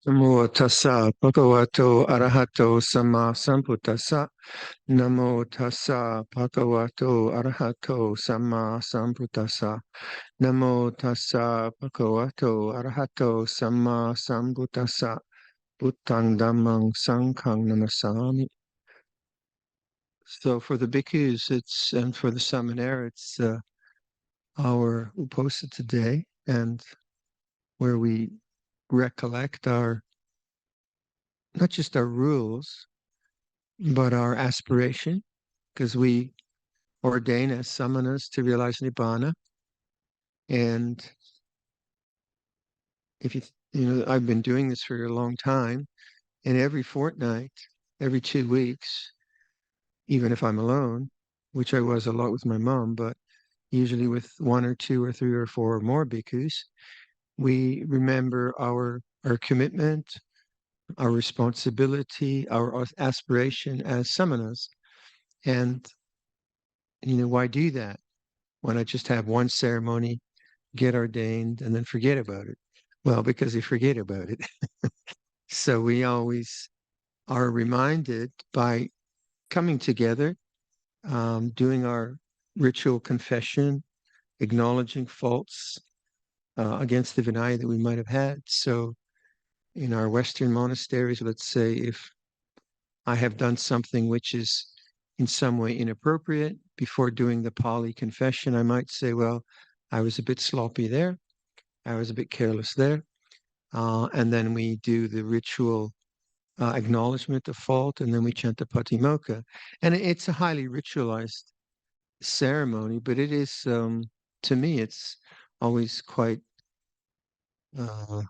Namo tassa bhagavato arahato sama sambuddhassa. Namo tassa bhagavato arahato sama sambuddhassa. Namo tassa bhagavato arahato sama sambuddhassa. Buddhang dhammang sanghang namasami. So for the bhikkhus, and for the samanera, it's our uposa today, and where we recollect our not just our rules, but our aspiration, because we ordain as samanas to realize nibbana. And if I've been doing this for a long time, and every fortnight, every 2 weeks, even if I'm alone, which I was a lot with my mom, but usually with one or two or three or four or more bhikkhus, we remember our commitment, our responsibility, our aspiration as samanas. And why do that? Why not just have one ceremony, get ordained, and then forget about it? Well, because you forget about it. So we always are reminded by coming together, doing our ritual confession, acknowledging faults against the Vinaya that we might have had. So in our Western monasteries, let's say if I have done something which is in some way inappropriate, before doing the Pali confession, I might say, well, I was a bit sloppy there. I was a bit careless there. And then we do the ritual acknowledgement of fault, and then we chant the Patimokkha. And it's a highly ritualized ceremony, but it is, to me, it's always quite, uh,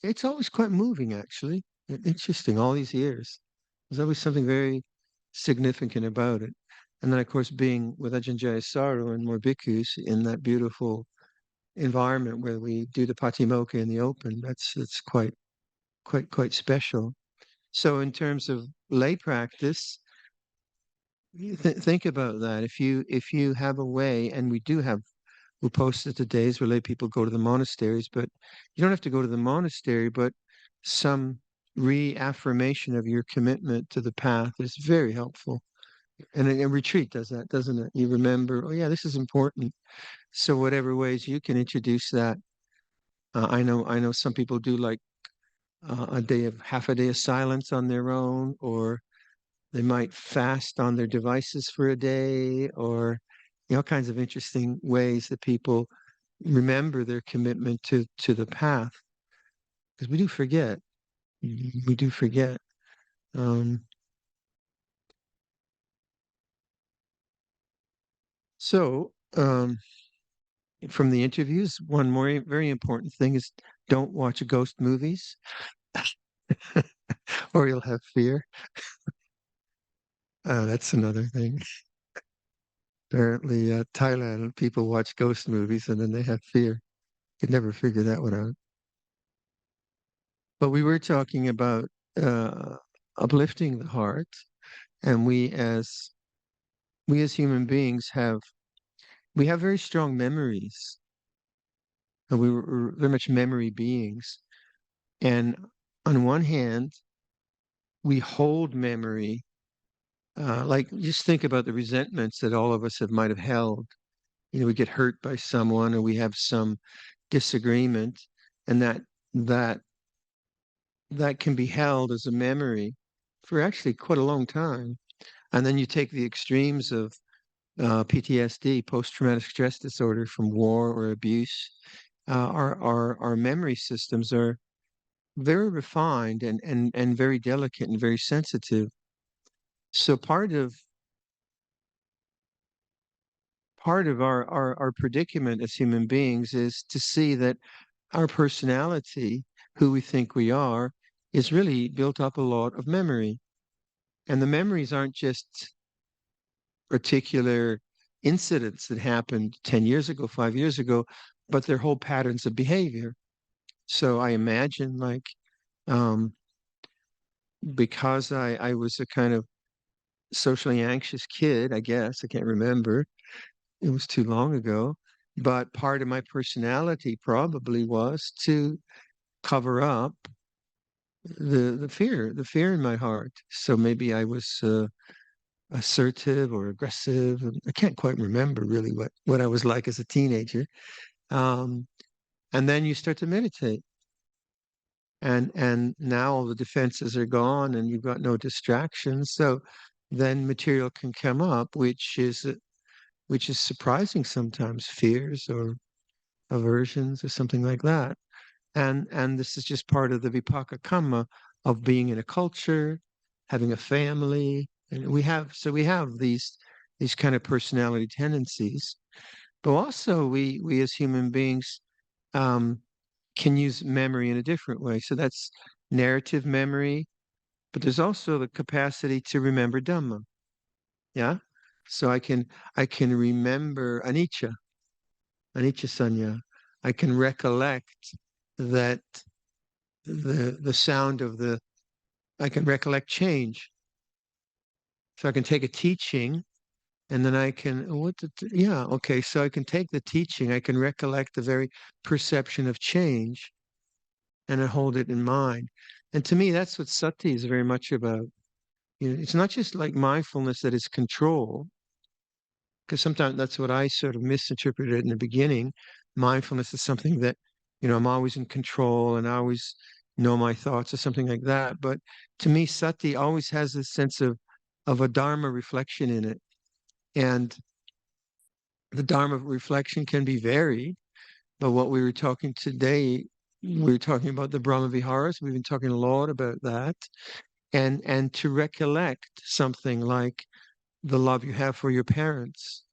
it's always quite moving, actually. Interesting, all these years. There's always something very significant about it. And then, of course, being with Ajahn Saru and more bhikkhus in that beautiful environment where we do the Patimokkha in the open, that's quite special. So in terms of lay practice, think about that. If you have a way, and we do have uposatha days where lay people go to the monasteries, but you don't have to go to the monastery, but some reaffirmation of your commitment to the path is very helpful. And a retreat does that, doesn't it? You remember, oh yeah, this is important. So whatever ways you can introduce that. I know some people do like half a day of silence on their own, or they might fast on their devices for a day, or all kinds of interesting ways that people remember their commitment to the path. Because we do forget. We do forget. Um, so from the interviews, one more very important thing is don't watch ghost movies, or you'll have fear. That's another thing. Apparently, Thailand people watch ghost movies and then they have fear. Could never figure that one out. But we were talking about uh, uplifting the heart, and we as human beings we have very strong memories, and we're very much memory beings. And on one hand, we hold memory. Like just think about the resentments that all of us might have held. We get hurt by someone, or we have some disagreement, and that that can be held as a memory for actually quite a long time. And then you take the extremes of PTSD, post-traumatic stress disorder from war or abuse. Our memory systems are very refined and very delicate and very sensitive. So part of our predicament as human beings is to see that our personality, who we think we are, is really built up a lot of memory. And the memories aren't just particular incidents that happened 10 years ago, 5 years ago, but they're whole patterns of behavior. So I imagine, like, um, because I was a kind of socially anxious kid, I guess, I can't remember, it was too long ago. But part of my personality probably was to cover up the fear in my heart. So maybe I was assertive or aggressive. I can't quite remember really what I was like as a teenager. Um, and then you start to meditate, and now all the defenses are gone, and you've got no distractions. So then material can come up, which is surprising sometimes, fears or aversions or something like that. And this is just part of the vipaka kamma of being in a culture, having a family, and we have these kind of personality tendencies, but also we as human beings um, can use memory in a different way. So that's narrative memory, but there's also the capacity to remember Dhamma. Yeah. So I can remember anicca sanya. I can recollect that the sound of the I can recollect change. So I can take a teaching and then I can yeah, okay. So I can take the teaching, I can recollect the very perception of change and I hold it in mind. And to me, that's what sati is very much about. It's not just like mindfulness that is control, because sometimes that's what I sort of misinterpreted in the beginning. Mindfulness is something that, I'm always in control and I always know my thoughts or something like that. But to me, sati always has this sense of a dharma reflection in it. And the dharma reflection can be varied. But what we were talking today, we were talking about the Brahma Viharas. We've been talking a lot about that. And to recollect something like the love you have for your parents,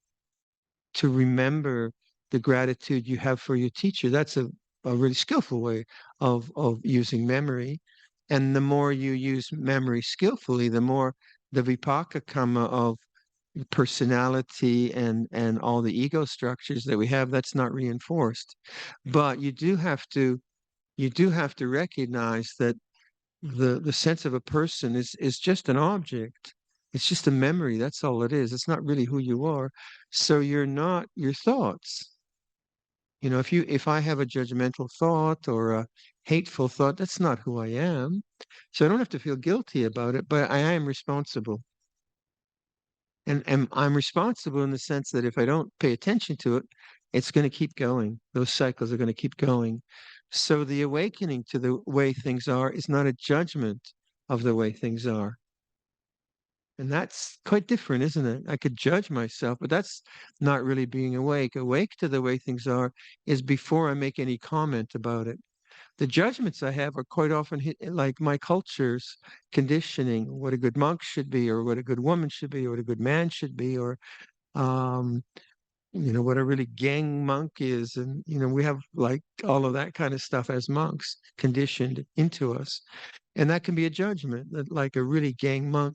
to remember the gratitude you have for your teacher. That's a really skillful way of using memory. And the more you use memory skillfully, the more the vipaka kamma of personality and all the ego structures that we have, that's not reinforced. But you do have to recognize that the sense of a person is just an object. It's just a memory. That's all it is. It's not really who you are. So you're not your thoughts. If I have a judgmental thought or a hateful thought, that's not who I am. So I don't have to feel guilty about it, but I am responsible. And I'm responsible in the sense that if I don't pay attention to it, it's going to keep going. Those cycles are going to keep going. So the awakening to the way things are is not a judgment of the way things are. And that's quite different, isn't it? I could judge myself, but that's not really being awake. Awake to the way things are is before I make any comment about it. The judgments I have are quite often like my culture's conditioning, what a good monk should be, or what a good woman should be, or what a good man should be, or um, what a really gang monk is. And, we have like all of that kind of stuff as monks conditioned into us. And that can be a judgment that like a really gang monk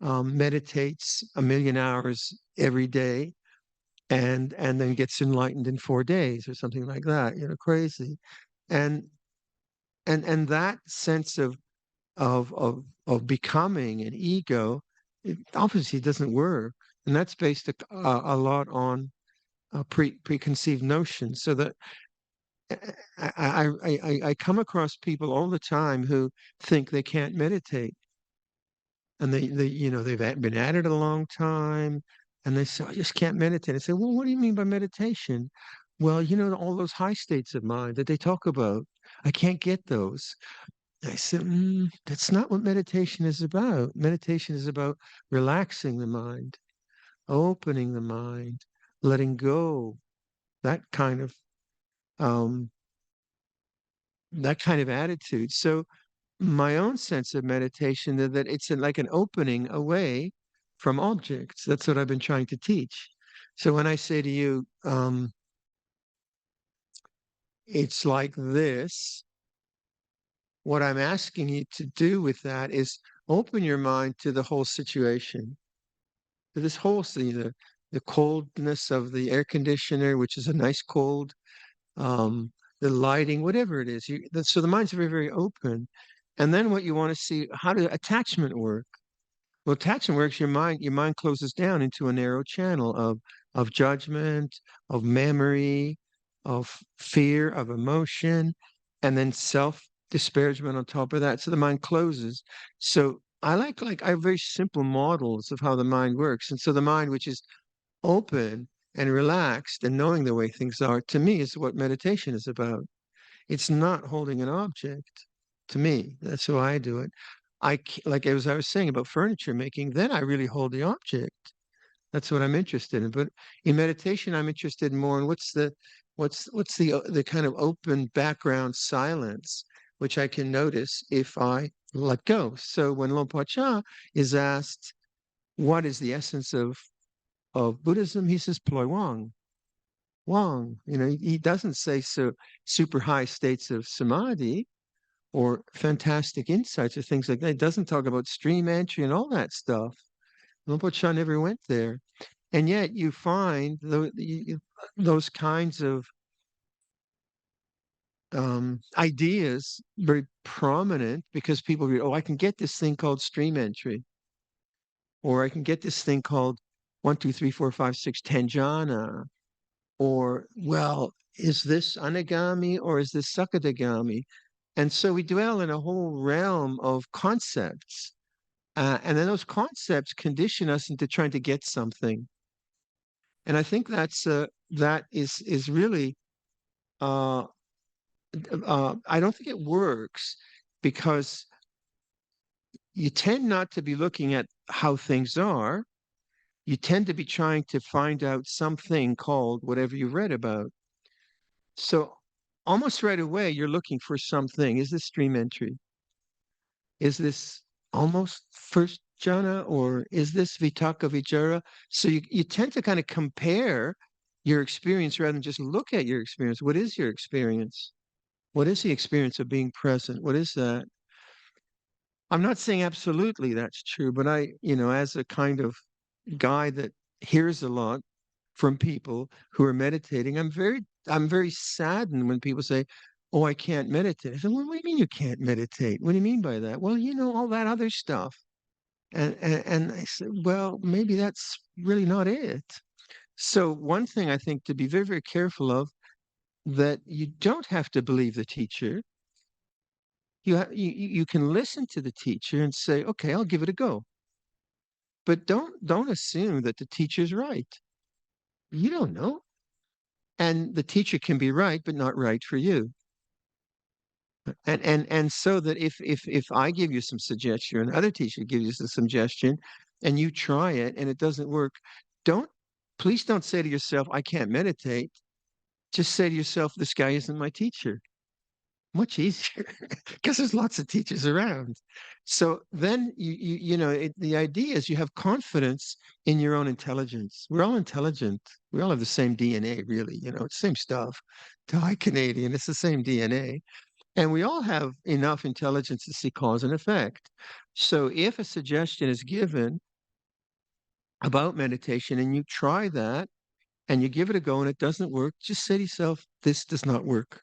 meditates 1 million hours every day and then gets enlightened in 4 days or something like that, crazy. And and that sense of becoming an ego, it obviously doesn't work, and that's based a lot on preconceived notions. So that I come across people all the time who think they can't meditate, and they've been at it a long time, and they say I just can't meditate. I say, well, what do you mean by meditation? Well, all those high states of mind that they talk about, I can't get those. I said, that's not what meditation is about. Meditation is about relaxing the mind, opening the mind, letting go, that kind of um, that kind of attitude. So my own sense of meditation that it's like an opening away from objects. That's what I've been trying to teach. So when I say to you, it's like this, what I'm asking you to do with that is open your mind to the whole situation. This whole thing, the coldness of the air conditioner, which is a nice cold, um, the lighting, whatever it is. So the mind's very, very open. And then what you want to see, how does attachment work? Well, attachment works, your mind closes down into a narrow channel of of judgment, of memory, of fear, of emotion, and then self-disparagement on top of that. So the mind closes. So I have very simple models of how the mind works. And so the mind, which is open and relaxed and knowing the way things are, to me, is what meditation is about. It's not holding an object. To me, that's how I do it. Like as I was saying about furniture making, then I really hold the object. That's what I'm interested in. But in meditation, I'm interested more in what's the kind of open background silence, which I can notice if I let go. So when Luangpor is asked, what is the essence of Buddhism? He says, Ploy Wang. Wang. He doesn't say so super high states of samadhi or fantastic insights or things like that. He doesn't talk about stream entry and all that stuff. Luangpor never went there. And yet you find those kinds of ideas very prominent because people read, oh, I can get this thing called stream entry, or I can get this thing called 1, 2, 3, 4, 5, 6, 10 jhana, or, well, is this anagami or is this sakadagami? And so we dwell in a whole realm of concepts. And then those concepts condition us into trying to get something. And I think that is really uh, I don't think it works because you tend not to be looking at how things are. You tend to be trying to find out something called whatever you read about. So almost right away, you're looking for something. Is this stream entry? Is this almost first jhana or is this vitaka vichara? So you tend to kind of compare your experience rather than just look at your experience. What is your experience? What is the experience of being present? What is that? I'm not saying absolutely that's true, but as a kind of guy that hears a lot from people who are meditating, I'm very saddened when people say, "Oh, I can't meditate." I said, "Well, what do you mean you can't meditate? What do you mean by that?" Well, all that other stuff. And I said, "Well, maybe that's really not it." So one thing I think to be very, very careful of that you don't have to believe the teacher. You can listen to the teacher and say, okay, I'll give it a go. But don't assume that the teacher's right. You don't know. And the teacher can be right, but not right for you. And so that if I give you some suggestion, another teacher gives you some suggestion, and you try it and it doesn't work, don't please don't say to yourself, I can't meditate. Just say to yourself, this guy isn't my teacher. Much easier because there's lots of teachers around. So then the idea is you have confidence in your own intelligence. We're all intelligent. We all have the same DNA, really. It's the same stuff. Thai Canadian, it's the same DNA. And we all have enough intelligence to see cause and effect. So if a suggestion is given about meditation and you try that and you give it a go and it doesn't work, just say to yourself, this does not work,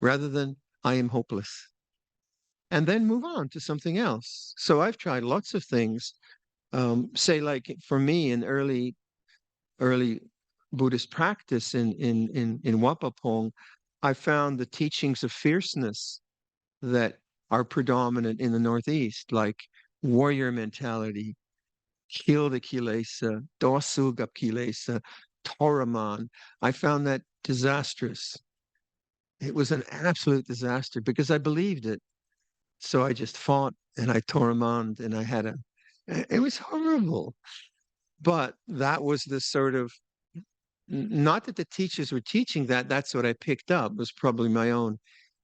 rather than I am hopeless. And then move on to something else. So I've tried lots of things. Say, like for me, in early Buddhist practice in Wapapong, I found the teachings of fierceness that are predominant in the Northeast, like warrior mentality, kill the kilesa, dosugap kilesa, toraman. I found that disastrous. It was an absolute disaster because I believed it. So I just fought and I tore him on and it was horrible. But that was the sort of, not that the teachers were teaching that, that's what I picked up, was probably my own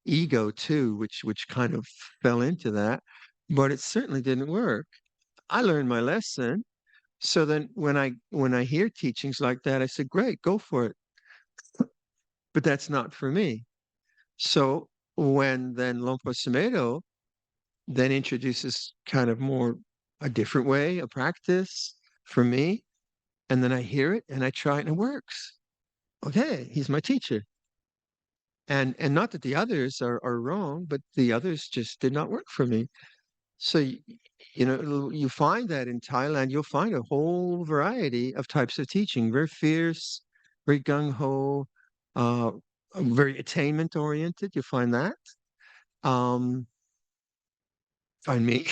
ego too, which kind of fell into that. But it certainly didn't work. I learned my lesson. So then when I hear teachings like that, I said, great, go for it. But that's not for me. So when then Lompo Sumedo then introduces kind of more a different way, a practice for me. And then I hear it and I try it and it works. Okay, he's my teacher. And not that the others are wrong, but the others just did not work for me. So, you find that in Thailand, you'll find a whole variety of types of teaching, very fierce, very gung-ho, uh, very attainment oriented. You find that. Um, find me.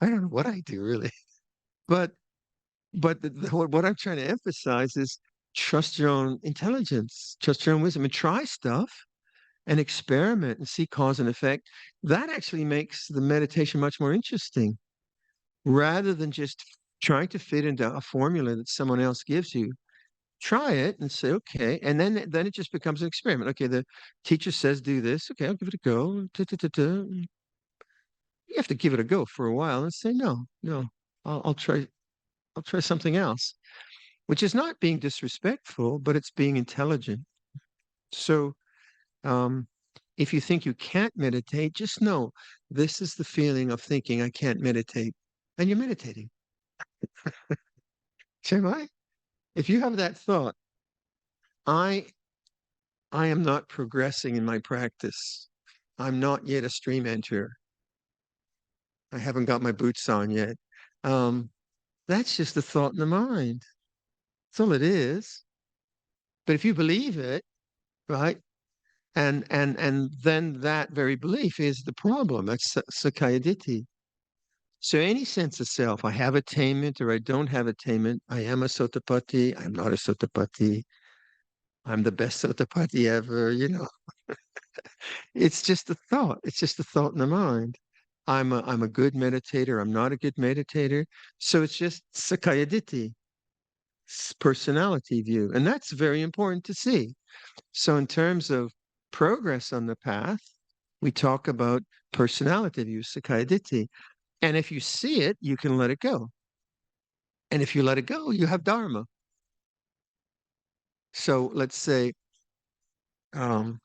I don't know what I do really, but what I'm trying to emphasize is trust your own intelligence, trust your own wisdom, and try stuff and experiment and see cause and effect. That actually makes the meditation much more interesting rather than just trying to fit into a formula that someone else gives you. Try it and say, okay. And then it just becomes an experiment. Okay, the teacher says do this. Okay, I'll give it a go. You have to give it a go for a while and say, no, no, I'll try. I'll try something else, which is not being disrespectful, but it's being intelligent. So, um, if you think you can't meditate, just know this is the feeling of thinking I can't meditate, and you're meditating. Am I? If you have that thought, I I am not progressing in my practice. I'm not yet a stream enter. I haven't got my boots on yet. Um, that's just a thought in the mind. That's all it is. But if you believe it, right, and then that very belief is the problem. That's Sakkaya Ditthi. So any sense of self, I have attainment or I don't have attainment. I am a Sotapatti. I'm not a Sotapatti. I'm the best Sotapatti ever. It's just a thought. It's just a thought in the mind. I'm a good meditator. I'm not a good meditator. So it's just Sakkaya Ditthi, personality view. And that's very important to see. So in terms of progress on the path, we talk about personality view, Sakkaya Ditthi. And if you see it, you can let it go. And if you let it go, you have Dharma. So um,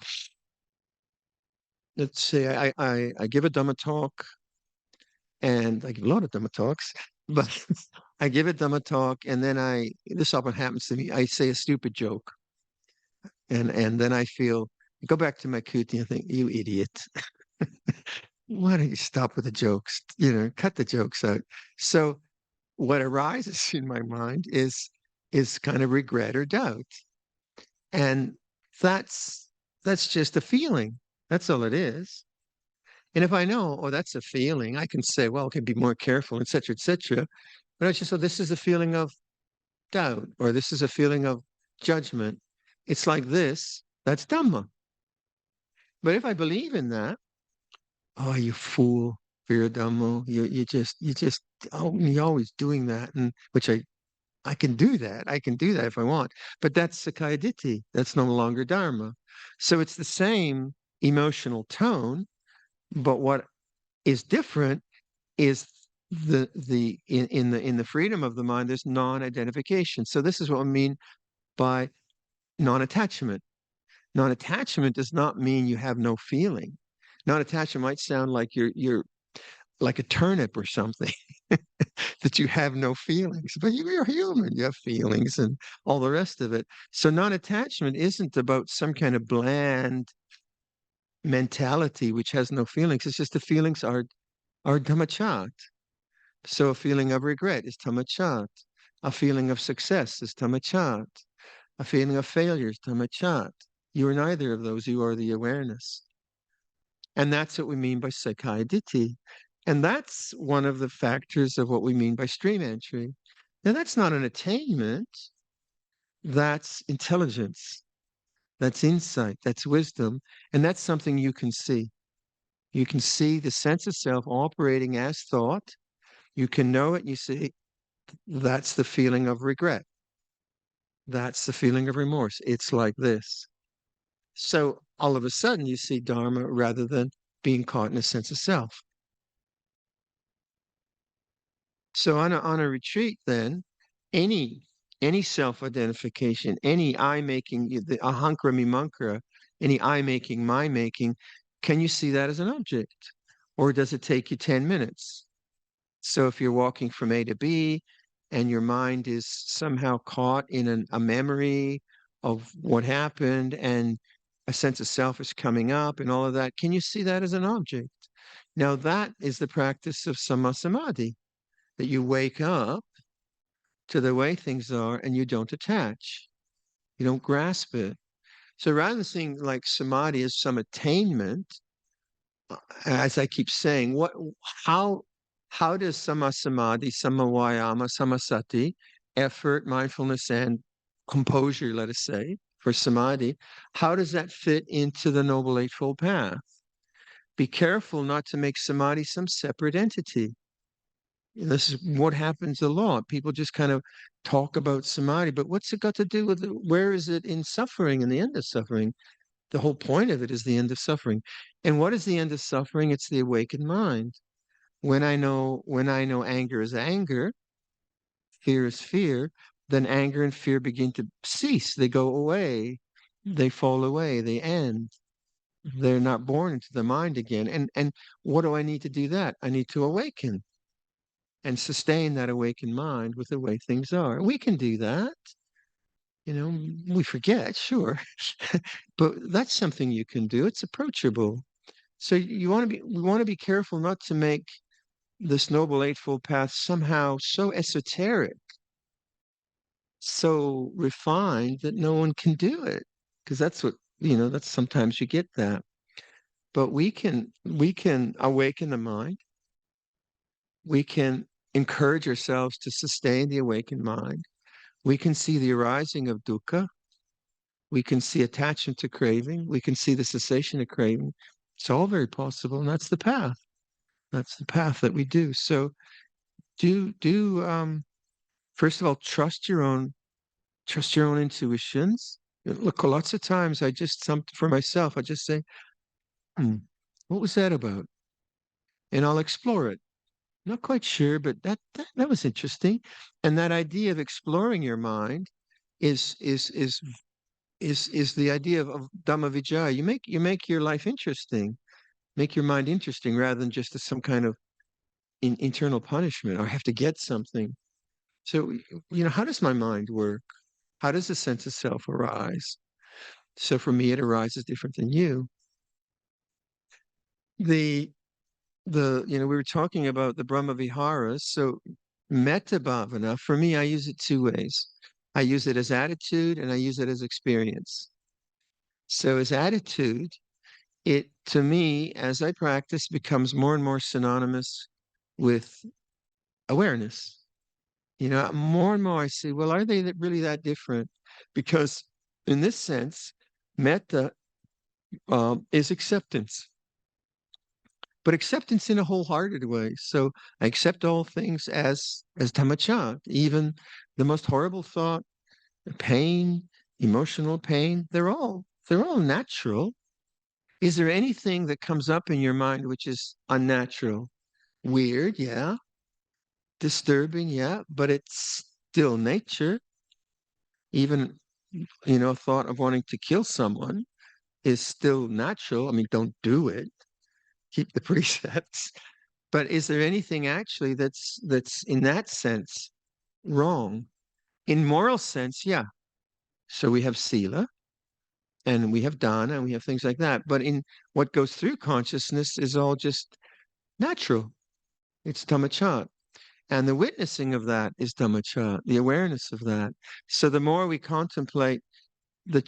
let's say I give a Dhamma talk, and I give a lot of Dhamma talks, but I give a Dhamma talk, and then this often happens to me. I say a stupid joke, and then I go back to my kuti and think, you idiot. Why don't you stop with the jokes? Cut the jokes out. So what arises in my mind is kind of regret or doubt. And that's that's just a feeling. That's all it is. And if I know, oh, that's a feeling, I can say, well, okay, be more careful, etc., etc. But I just, so this is a feeling of doubt, or this is a feeling of judgment. It's like this. That's Dhamma. But if I believe in that, oh, you fool, Viradhammo, you just oh, you're always doing that, and which I can do that. I can do that if I want. But that's Sakkaya Ditthi. That's no longer Dharma. So it's the same emotional tone, but what is different is in the freedom of the mind, there's non-identification. So this is what I mean by non-attachment. Non-attachment does not mean you have no feeling. Non-attachment might sound like you're like a turnip or something. That you have no feelings, but you're human. You have feelings and all the rest of it. So non-attachment isn't about some kind of bland mentality which has no feelings. It's just the feelings are dhammachat. So a feeling of regret is dhammachat. A feeling of success is dhammachat. A feeling of failure is dhammachat. You are neither of those. You are the awareness. And that's what we mean by Sakkaya Ditthi. And that's one of the factors of what we mean by stream entry. Now, that's not an attainment, that's intelligence, that's insight, that's wisdom. And that's something you can see. You can see the sense of self operating as thought. You can know it. You see, that's the feeling of regret. That's the feeling of remorse. It's like this. So all of a sudden, you see Dharma rather than being caught in a sense of self. So on a retreat, then, any any self-identification, any I making, the ahankara mimamkara, any I making, my making, can you see that as an object? Or does it take you 10 minutes? So if you're walking from A to B and your mind is somehow caught in a memory of what happened, and a sense of self is coming up and all of that. Can you see that as an object? Now, that is the practice of samma samadhi, that you wake up to the way things are and you don't attach, you don't grasp it. So rather than seeing like samadhi as some attainment, as I keep saying, how how does samma samadhi, samma vayama, samma sati, effort, mindfulness, and composure, let us say, for samadhi, how does that fit into the Noble Eightfold Path? Be careful not to make samadhi some separate entity. This is what happens a lot. People just kind of talk about samadhi, but what's it got to do with it? Where is it in suffering and the end of suffering? The whole point of it is the end of suffering. And what is the end of suffering? It's the awakened mind. When I know anger is anger, fear is fear, then anger and fear begin to cease. They go away. They fall away. They end. They're not born into the mind again. And what do I need to do that? I need to awaken and sustain that awakened mind with the way things are. We can do that. We forget, sure, but that's something you can do. It's approachable. So we want to be careful not to make this Noble Eightfold Path somehow so esoteric, so refined that no one can do it. Because that's sometimes you get that. But we can awaken the mind. We can encourage ourselves to sustain the awakened mind. We can see the arising of dukkha. We can see attachment to craving. We can see the cessation of craving. It's all very possible, and that's the path. That's the path that we do. So do first of all trust your own intuitions. Look, lots of times for myself, I just say, hmm, what was that about? And I'll explore it. Not quite sure, but that was interesting. And that idea of exploring your mind is is is is the idea of Dhamma Vijaya. You make your life interesting, make your mind interesting rather than just as some kind of internal punishment or have to get something. So, how does my mind work? How does the sense of self arise? So for me, it arises different than you. The we were talking about the Brahma Viharas. So metta bhavana, for me, I use it two ways. I use it as attitude and I use it as experience. So as attitude, it to me, as I practice, becomes more and more synonymous with awareness. More and more I see, well, are they really that different? Because in this sense, metta is acceptance, but acceptance in a wholehearted way. So I accept all things as dhammacca, even the most horrible thought, pain, emotional pain. They're all natural. Is there anything that comes up in your mind which is unnatural? Weird, yeah. Disturbing, yeah, but it's still nature. Even, thought of wanting to kill someone is still natural. I mean, don't do it. Keep the precepts. But is there anything actually that's in that sense wrong? In moral sense, yeah. So we have sila and we have dana and we have things like that. But in what goes through consciousness is all just natural. It's dhammacca. And the witnessing of that is dhammacca, the awareness of that. So the more we contemplate the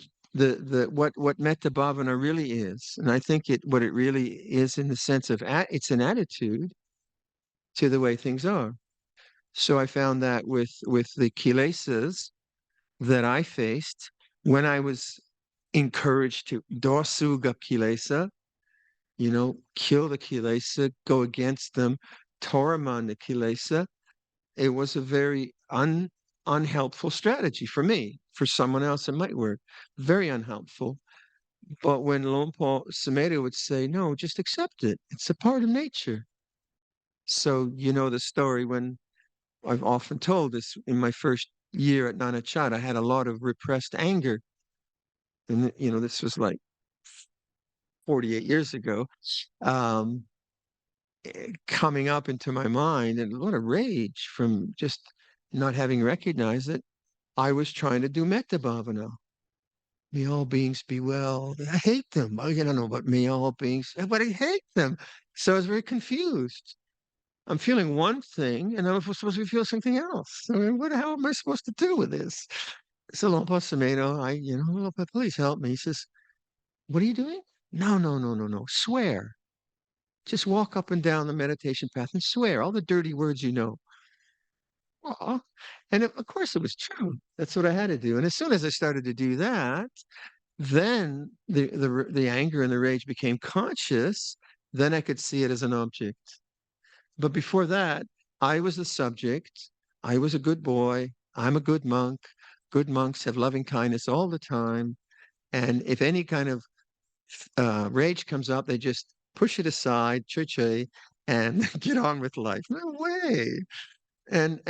what metta bhavana really is, and I think what it really is in the sense of it's an attitude to the way things are. So I found that with the kilesas that I faced when I was encouraged to dosuga kilesa, kill the kilesa, go against them, toraman the kilesa. It was a very unhelpful strategy for me. For someone else, it might work. Very unhelpful. But when Luangpor Sumedho would say, no, just accept it. It's a part of nature. So, the story when I've often told this in my first year at Nanachat, I had a lot of repressed anger. And, this was like 48 years ago, um, coming up into my mind and a lot of rage from just not having recognized it. I was trying to do metta bhavana. May all beings be well. I hate them. I don't know about may all beings, but I hate them. So I was very confused. I'm feeling one thing, and I'm supposed to feel something else. I mean, what the hell am I supposed to do with this? So Luangpor Viradhammo, Luangpor, please help me. He says, "What are you doing?" No, no, no, no, no. Swear. Just walk up and down the meditation path and swear all the dirty words you know. Aw. And of course, it was true. That's what I had to do. And as soon as I started to do that, then the anger and the rage became conscious. Then I could see it as an object. But before that, I was the subject. I was a good boy. I'm a good monk. Good monks have loving kindness all the time. And if any kind of rage comes up, they just push it aside, che, and get on with life. No way. And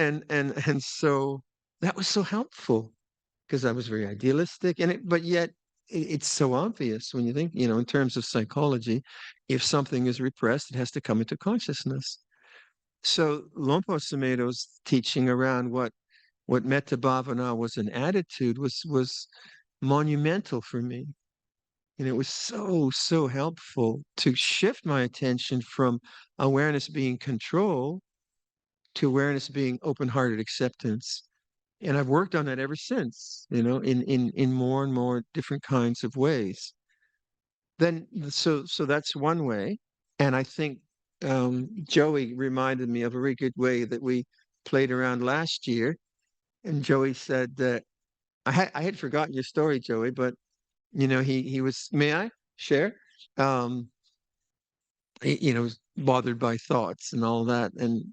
so that was so helpful because I was very idealistic, but yet it's so obvious when you think, in terms of psychology, if something is repressed, it has to come into consciousness. So Luangpor Sumedho's teaching around what metta bhavana was an attitude was monumental for me. And it was so helpful to shift my attention from awareness being control to awareness being open-hearted acceptance. And I've worked on that ever since, in more and more different kinds of ways. Then so that's one way. And I think Joey reminded me of a very good way that we played around last year. And Joey said that I had forgotten your story, Joey, but he was, may I share? Um, was bothered by thoughts and all that. And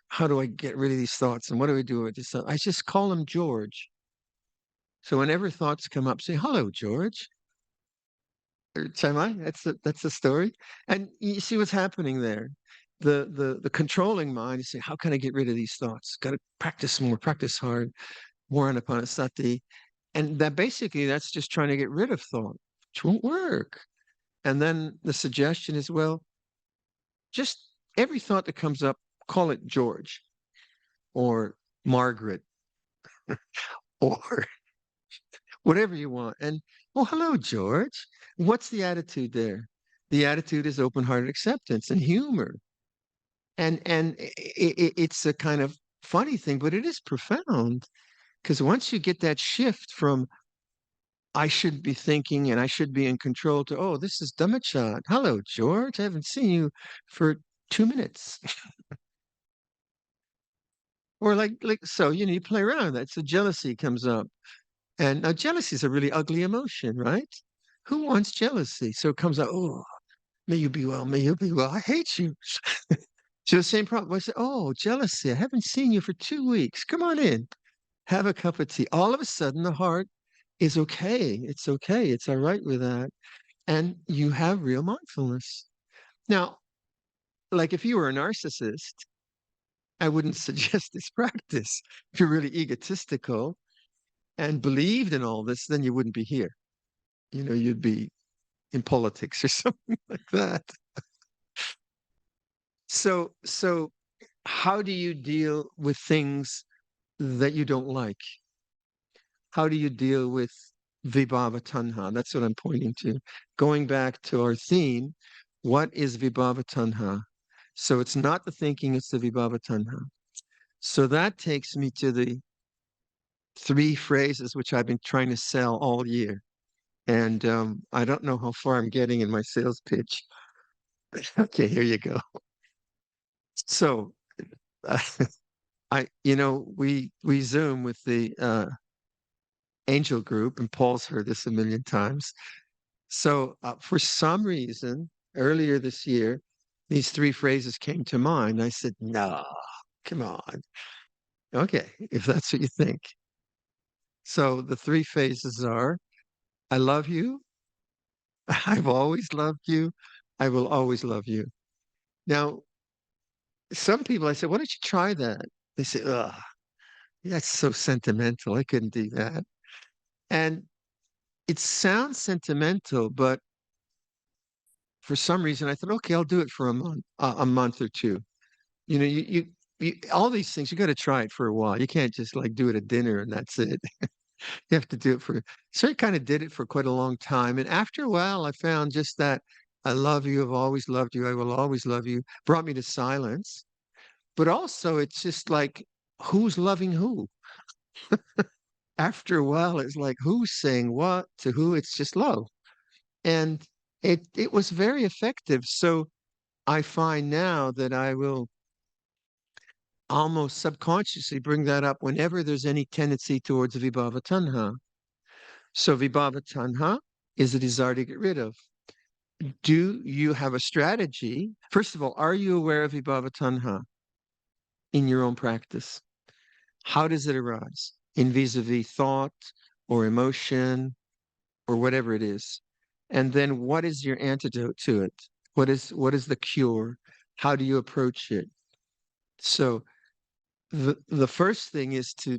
how do I get rid of these thoughts? And what do I do with this? I just call him George. So whenever thoughts come up, say, hello, George. Or Chaimai, that's the story. And you see what's happening there. The controlling mind is saying, how can I get rid of these thoughts? Got to practice more, practice hard, more anapanasati. And that's just trying to get rid of thought, which won't work. And then the suggestion is, well, just every thought that comes up, call it George or Margaret or whatever you want. And, oh, hello, George. What's the attitude there? The attitude is open-hearted acceptance and humor. And it's a kind of funny thing, but it is profound because once you get that shift from I should be thinking and I should be in control to, oh, this is Dhammachat. Hello, George. I haven't seen you for 2 minutes. Or so, you play around with that. So jealousy comes up. And now jealousy is a really ugly emotion, right? Who wants jealousy? So it comes out, oh, may you be well, may you be well. I hate you. So the same problem. I say, oh, jealousy. I haven't seen you for 2 weeks. Come on in. Have a cup of tea. All of a sudden, the heart is okay. It's okay. It's all right with that. And you have real mindfulness. Now, like if you were a narcissist, I wouldn't suggest this practice. If you're really egotistical and believed in all this, then you wouldn't be here. You'd be in politics or something like that. So how do you deal with things that you don't like? How do you deal with vibhava tanha? That's what I'm pointing to. Going back to our theme, what is vibhava tanha? So it's not the thinking, it's the vibhava tanha. So that takes me to the 3 phrases which I've been trying to sell all year. And I don't know how far I'm getting in my sales pitch. Okay, here you go. So uh, we Zoom with the angel group, and Paul's heard this a million times. So for some reason, earlier this year, these 3 phrases came to mind. I said, no, come on. Okay, if that's what you think. So the 3 phases are, I love you. I've always loved you. I will always love you. Now, some people, I said, why don't you try that? They say, ugh, that's so sentimental. I couldn't do that. And it sounds sentimental, but for some reason I thought, okay, I'll do it for a month or two. You all these things, you got to try it for a while. You can't just like do it at dinner and that's it. You have to do it for, so I kind of did it for quite a long time. And after a while, I found just that I love you, I've always loved you, I will always love you, brought me to silence. But also, it's just like, who's loving who? After a while, it's like, who's saying what to who? It's just love. And it was very effective. So I find now that I will almost subconsciously bring that up whenever there's any tendency towards vibhava tanha. So vibhava tanha is a desire to get rid of. Do you have a strategy? First of all, are you aware of vibhava tanha in your own practice? How does it arise? In vis-a-vis thought or emotion or whatever it is. And then what is your antidote to it? What is the cure? How do you approach it? So the first thing is to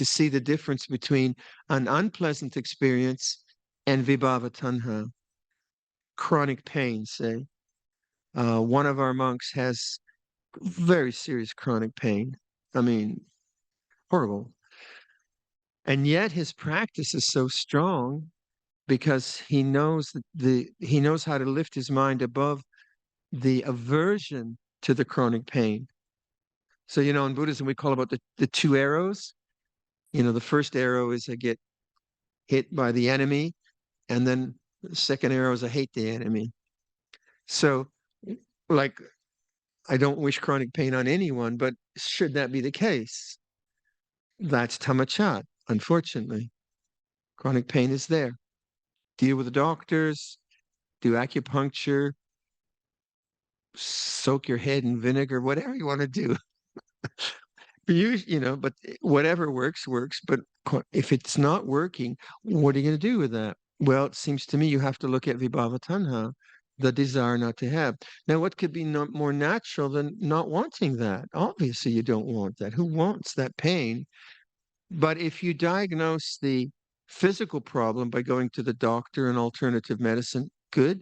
see the difference between an unpleasant experience and vibhava tanha, chronic pain, say. One of our monks has very serious chronic pain. I mean, horrible. And yet his practice is so strong because he knows that he knows how to lift his mind above the aversion to the chronic pain. So, in Buddhism, we call about the two arrows. The first arrow is I get hit by the enemy, and then the second arrow is I hate the enemy. So, like, I don't wish chronic pain on anyone, but should that be the case, that's tamachat, unfortunately. Chronic pain is there. Deal with the doctors, do acupuncture, soak your head in vinegar, whatever you want to do. But whatever works, works. But if it's not working, what are you going to do with that? Well, it seems to me you have to look at vibhava tanha, the desire not to have. Now, what could be more natural than not wanting that? Obviously, you don't want that. Who wants that pain? But if you diagnose the physical problem by going to the doctor and alternative medicine, good.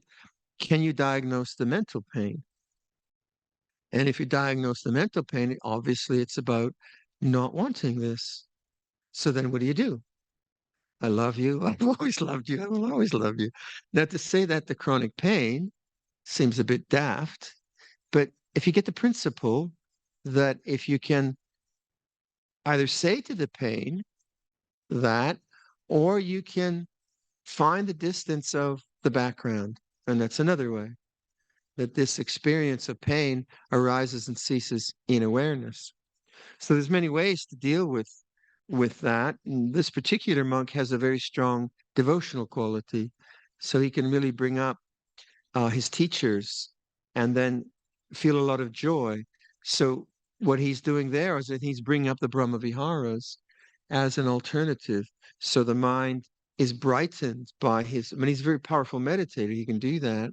Can you diagnose the mental pain? And if you diagnose the mental pain, obviously it's about not wanting this. So then what do you do? I love you. I've always loved you. I will always love you. Now, to say that the chronic pain seems a bit daft, but if you get the principle that if you can either say to the pain that, or you can find the distance of the background, and that's another way, that this experience of pain arises and ceases in awareness. So there's many ways to deal with that. And this particular monk has a very strong devotional quality, so he can really bring up his teachers and then feel a lot of joy. So what he's doing there is that he's bringing up the Brahma Viharas as an alternative. So the mind is brightened by his. I mean, he's a very powerful meditator. He can do that,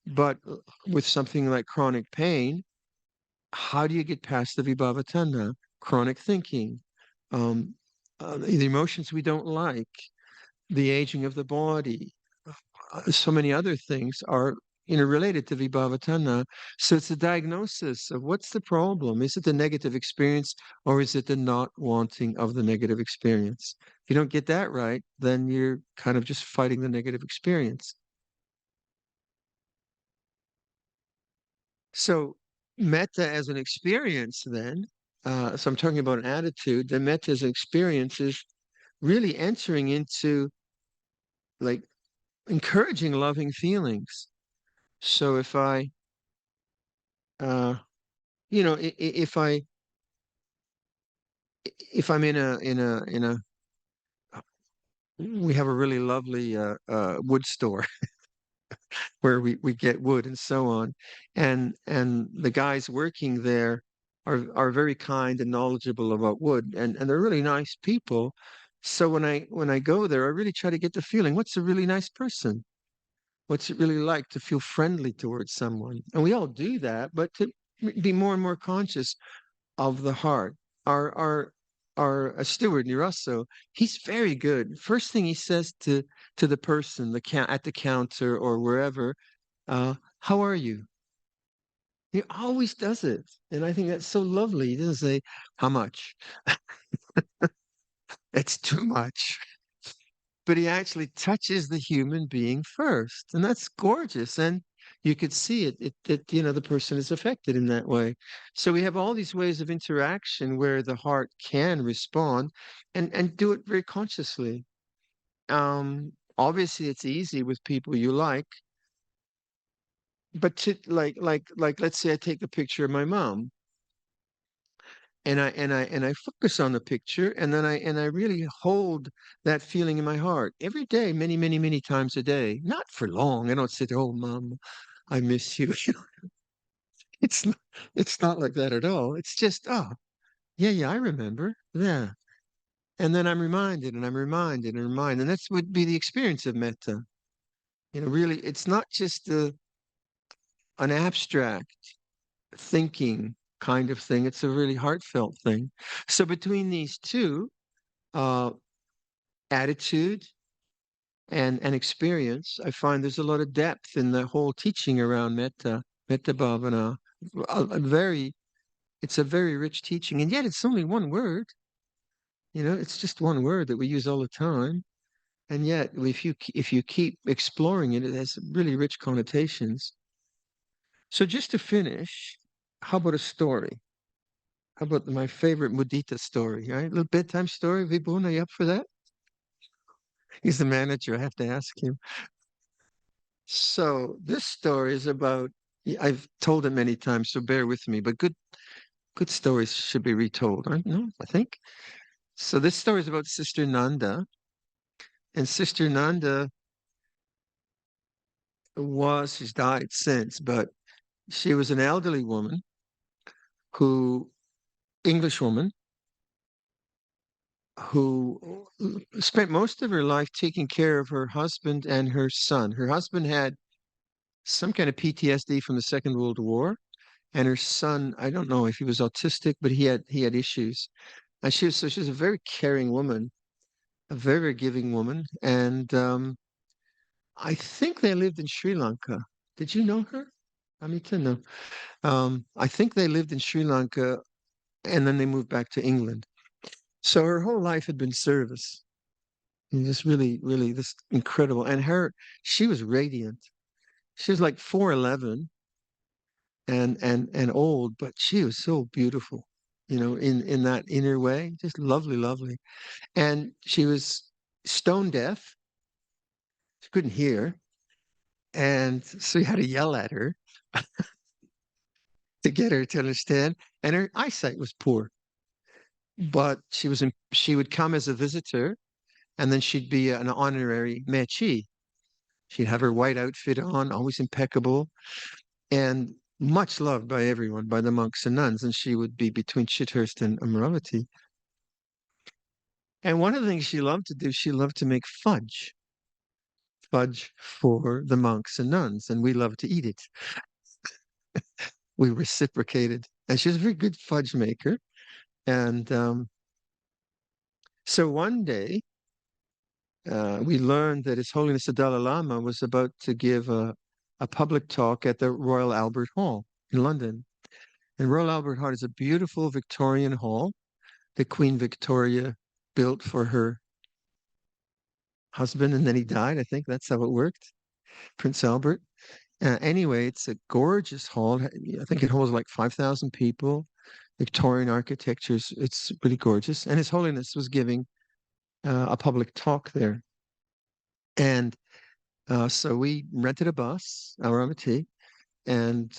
but with something like chronic pain, how do you get past the vibhavatana, chronic thinking, the emotions we don't like, the aging of the body, so many other things are interrelated to vibhavatana. So it's a diagnosis of what's the problem. Is it the negative experience or is it the not wanting of the negative experience? If you don't get that right, then you're kind of just fighting the negative experience. So metta as an experience then, so I'm talking about an attitude, the metta as an experience is really entering into like encouraging loving feelings. So uh, if I'm in a, we have a really lovely wood store where we get wood and so on, and the guys working there are very kind and knowledgeable about wood, and they're really nice people. So when I go there, I really try to get the feeling, what's a really nice person? What's it really like to feel friendly towards someone? And we all do that, but to be more and more conscious of the heart. Our steward Nirasso, he's very good. First thing he says to the person, at the counter or wherever, how are you? He always does it, and I think that's so lovely. He doesn't say how much. It's too much. But he actually touches the human being first, and that's gorgeous. And you could see it, the person is affected in that way. So we have all these ways of interaction where the heart can respond and do it very consciously. Obviously it's easy with people you like, but to like let's say I take the picture of my mom and I focus on the picture and then I really hold that feeling in my heart every day, many, many, many times a day. Not for long. I don't sit there, oh mom, I miss you. It's not, it's not like that at all. It's just, oh, yeah, yeah, I remember. Yeah. And then I'm reminded and I'm reminded and reminded. And that's would be the experience of metta. Really, it's not just an abstract thinking kind of thing. It's a really heartfelt thing. So between these two, uh, attitude and experience, I find there's a lot of depth in the whole teaching around metta bhavana. A it's a very rich teaching, and yet it's only one word. It's just one word that we use all the time, and yet if you keep exploring it, it has really rich connotations. So just to finish, how about a story? How about my favorite mudita story? Right, a little bedtime story. Vibhun, are you up for that? He's the manager. I have to ask him. So this story is about. I've told it many times, so bear with me. But good stories should be retold, aren't no? I think. So this story is about Sister Nanda, and Sister Nanda she's died since, but she was an elderly woman who English woman who spent most of her life taking care of her husband and her son. Her husband had some kind of PTSD from the Second World War, and her son, I don't know if he was autistic, but he had issues. And she was a very caring woman, a very, very giving woman. And I think they lived in Sri Lanka. Did you know her? Amita? No. I think they lived in Sri Lanka and then they moved back to England. So her whole life had been service. And just really, really this incredible. And she was radiant. She was like 4'11" and old, but she was so beautiful, in that inner way, just lovely, lovely. And she was stone deaf. She couldn't hear. And so you had to yell at her to get her to understand. And her eyesight was poor, but she would come as a visitor and then she'd be an honorary mechi. She'd have her white outfit on, always impeccable, and much loved by everyone, by the monks and nuns. And she would be between Chithurst and Amaravati. And one of the things she loved to do, she loved to make fudge for the monks and nuns, and we loved to eat it. We reciprocated. And she was a very good fudge maker. And so one day, we learned that His Holiness the Dalai Lama was about to give a public talk at the Royal Albert Hall in London. And Royal Albert Hall is a beautiful Victorian hall that Queen Victoria built for her husband, and then he died. I think that's how it worked, Prince Albert. Anyway, it's a gorgeous hall. I think it holds like 5,000 people. Victorian architecture. It's really gorgeous. And His Holiness was giving a public talk there. And so we rented a bus, Aramati, and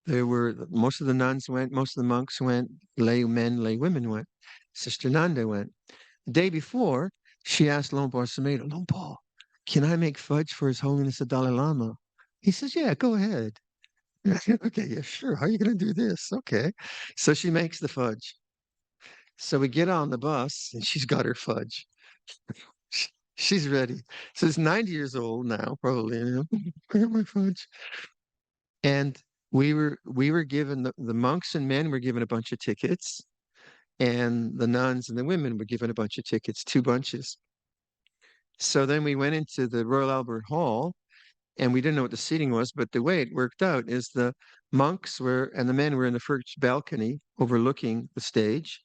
most of the nuns went, most of the monks went, lay men, lay women went. Sister Nanda went. The day before, she asked Luangpor Sumedho, Luangpor, can I make fudge for His Holiness the Dalai Lama? He says, yeah, go ahead. Okay, yeah, sure. How are you going to do this? Okay. So she makes the fudge. So we get on the bus and she's got her fudge. She's ready. So it's 90 years old now, probably. I got my fudge. And we were given the monks and men were given a bunch of tickets, and the nuns and the women were given a bunch of tickets, two bunches. So then we went into the Royal Albert Hall, and we didn't know what the seating was, but the way it worked out is the monks were and the men were in the first balcony overlooking the stage,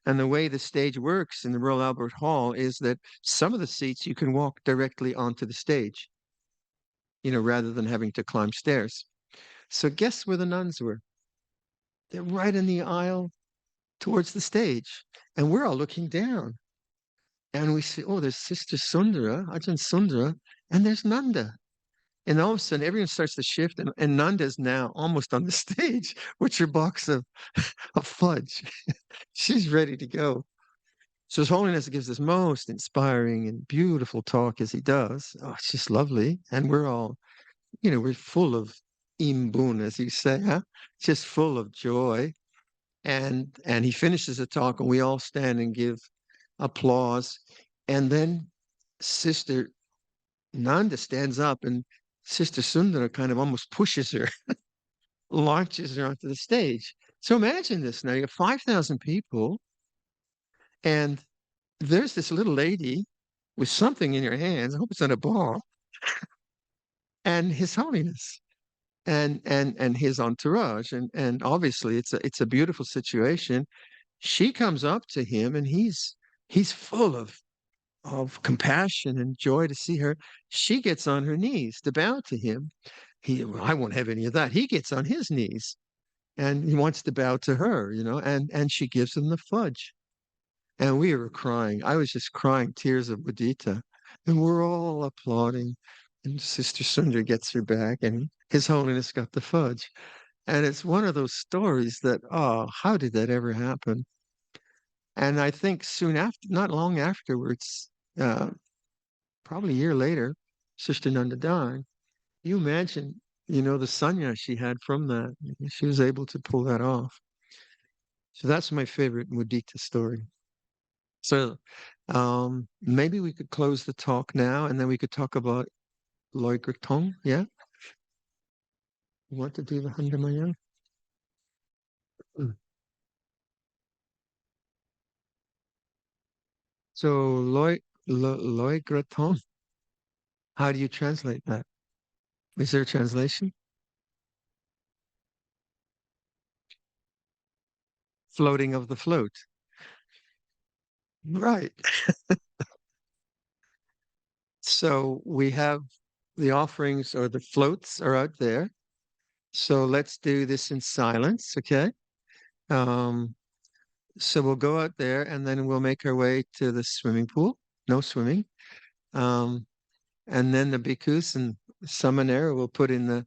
And the way the stage works in the Royal Albert Hall is that some of the seats you can walk directly onto the stage, rather than having to climb stairs. So guess where the nuns were? They're right in the aisle towards the stage. And we're all looking down. And we see, oh, there's Sister Sundara, Ajahn Sundara, and there's Nanda. And all of a sudden, everyone starts to shift, and Nanda's now almost on the stage with her box of fudge. She's ready to go. So His Holiness gives this most inspiring and beautiful talk as he does. Oh, it's just lovely. And we're all, we're full of imbun, as you say, huh? Just full of joy. And he finishes the talk, and we all stand and give applause. And then Sister Nanda stands up, and Sister Sundara kind of almost pushes her, launches her onto the stage. So imagine this now. You have 5,000 people, and there's this little lady with something in her hands. I hope it's not a ball. And His Holiness and his entourage. And obviously it's a beautiful situation. She comes up to him, and he's full of compassion and joy to see her. She gets on her knees to bow to him. Well, I won't have any of that. He gets on his knees and he wants to bow to her, and she gives him the fudge. And we were crying. I was just crying tears of mudita. And we're all applauding. And Sister Sundar gets her back, and His Holiness got the fudge. And it's one of those stories that, oh, how did that ever happen? And I think soon after, not long afterwards, uh, probably a year later, Sister Nanda died. You imagine, the sanya she had from that. She was able to pull that off. So that's my favorite mudita story. So maybe we could close the talk now, and then we could talk about Loy Tong. Yeah? You want to do the Handamaya? Mm. So Loy Tong, how do you translate that? Is there a translation? Floating of the float. Right. So we have the offerings, or the floats are out there. So let's do this in silence, okay? Um, so we'll go out there, and then we'll make our way to the swimming pool. No swimming. Um, and then the bhikkhus and samanera will put in the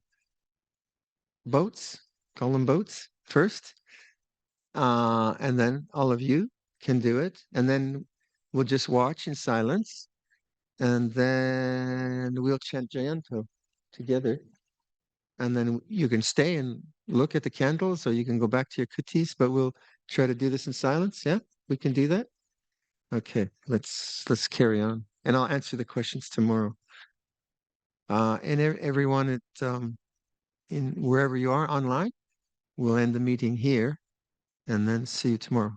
boats, call them boats first. And then all of you can do it. And then we'll just watch in silence. And then we'll chant Jayanto together. And then you can stay and look at the candles, or you can go back to your kutis, but we'll try to do this in silence. Yeah, we can do that. Okay, let's carry on. And I'll answer the questions tomorrow. And everyone in wherever you are online, we'll end the meeting here and then see you tomorrow.